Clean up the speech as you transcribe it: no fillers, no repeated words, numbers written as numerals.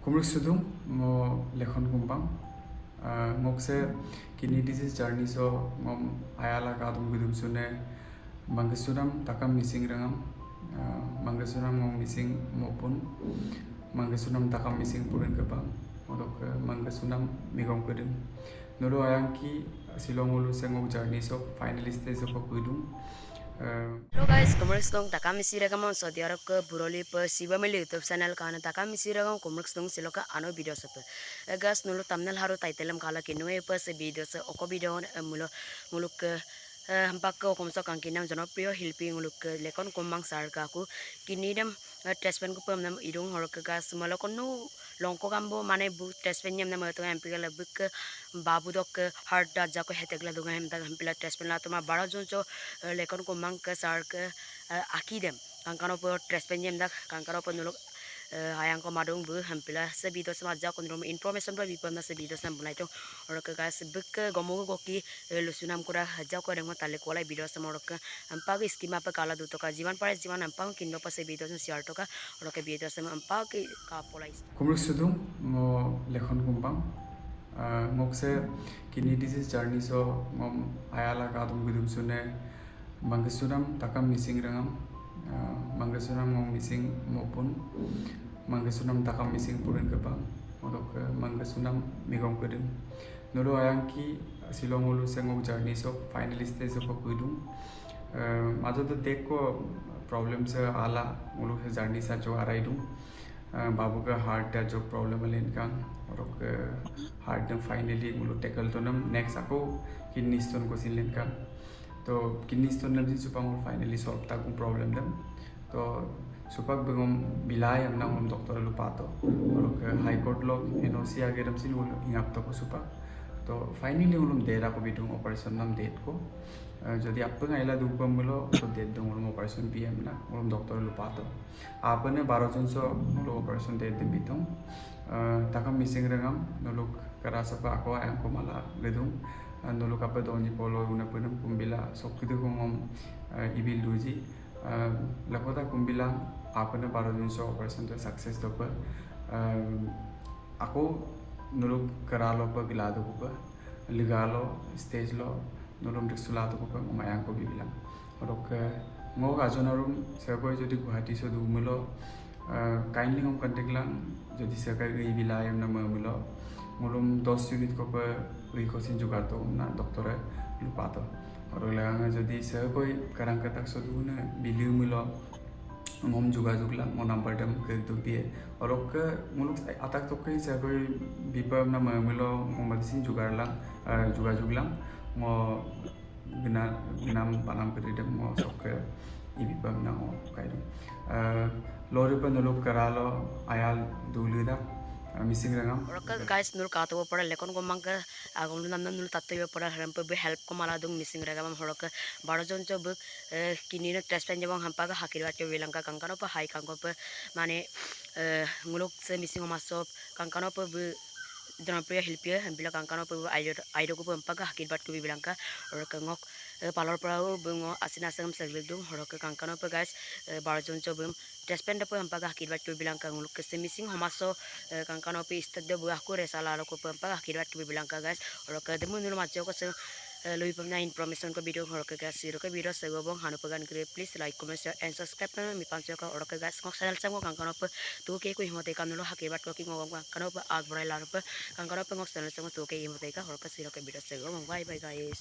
Kumruk sudung ngo lekhon kumpang ngokse kidney disease journey so ngom ayala kadum gudum sune manggesunam takam missing rangam manggesunam ngom missing mopun manggesunam takam missing purin kebang odok manggesunam migom kudum nolo ayang ki silongulu sengok journey so finalist so kudum. Hello guys, Kumrux dong takam misiragam Saudi Arab ke Buroli pe Sibamili YouTube channel kana takam misiragam Kumrux dong siloka ano video sepe. Guys nulu thumbnail haru titelem kala kinue pe se video se oko video muluk ke hampak ke okomso kangkinam jonopriyo hilpi muluk ke lekon kumbang sar kaku kinidam testpen ku pem nam idung horok guys malokonu longko gambo mane bu testpen nyam nam to MP ke lebuk ke babu dok ke hard da jako hetegla dunga hem tak hampila testpen la toma 12 jun jo lekon kumbang ke sar ke akidem kangkano po testpen nyam dak kangkano po nuluk ayang ko madung bu hampila se video sama ja kon rom information ba bipam na se video sam bunai to orok guys buk gomo go ki lusunam kura ja ko reng tale ko lai video sam orok ampa ke schema pa kala du to ka jivan pare jivan ampa kindo pa se video sam share to ka orok video sam ampa ke ka polai Kumruk sudung ngo lekhon kumpang ngokse kidney disease journey so ngom ayala kadum gudum sune manggesunam takam missing rangam manggesunam ngom missing mopun manggesunam takam missing purin kebang odok manggesunam migom kudum nolo ayang ki silongulu sengok journey so finalist so kudum majo to dekko problem se ala mulu se journey sa jo arai dum बाबू का heart का जो problem है इनका और heart ने finally मुझे tackle तो नम next आको किडनी स्टोन को सिल इनका तो किडनी स्टोन नम जी सुपांग फाइनली सॉल्व तक प्रॉब्लम दम तो सुपाक बेगम बिलाय हमना हम डॉक्टर लुपातो और हाई कोर्ट लोग एनओसी आगे दम सिल हिंगाप तो को सुपाक तो फाइनली उलम डेरा को भी दूँ ऑपरेशन नम डेट को যদি আপনি আইলা দুপম বলো তো ডেট দং উলম অপারেশন পিএম না উলম ডক্টর লুপাতো আপনে 12 জনসো নুলো অপারেশন ডেট দিম বিতং তাকাম missing রঙam নুলুক karasa pa ako ayang ko mala gedung nuluk apa doni polo una punam kumbila sokkidu kumom ibil duji lakota kumbila apne 12 jনसो operation तो सक्सेस तो पर ako nuluk karalo pa gilado ko pa ligalo stage lo nulum disulado ko pa mayang ko bibilang orok ngo gajonarum sekoy jodi guhati so dumilo kindly ngom contact lang jodi sekai gei bilayam na mamilo mulum 10 unit ko pa ui ko sin jugato na doktor lupato और लगा जदि कोई करंग कतक सो दुना बिलियो मिलो ngom juga jugla mo number dam ke tu pie orok muluk atak to kai sa koi bipam na milo mo medicine juga lang juga juglang mo ginam panam pedidam mo sok ibipam na mo kai lori pa nuluk karalo ayal dulida missing rangam orok guys nur ka to pora lekon ko mang ka agong nam nur tatto pora haram pe help ko mala dung missing ragam horok 12 জন চ buk kini no test pen jabang hampa ka hakir wat wilang ka kangkano pa hai kangko pa mane muluk se missing masop kangkano pa bu जनप्रिय शिल्पीय bila kangkano pe aido ko pampa ka hakir bat ko bilang ka orok ngok palor prao bungo asina asam segledung horok kangkano pe guys 12 জন চ bum testpen da pe hampa ka hakir bat ko bilang ka nguluk ke missing homaso kangkano pe istad buah ko resala ko pampa ka hakir bat ko bilang ka guys orok demu nur macho ko se lebih pemna information ko video horok guys siro ko video se gobong hanu pagan kre please like comment share and subscribe na mi pancho ka orok guys ngok channel sam ko kangkano pe tu ke ko himote ka nulo hakir bat ko ki ngok kangkano pe ag brai lar pe kangkano pe ngok channel sam to ke himote ka horok siro ko video se gobong bye bye guys.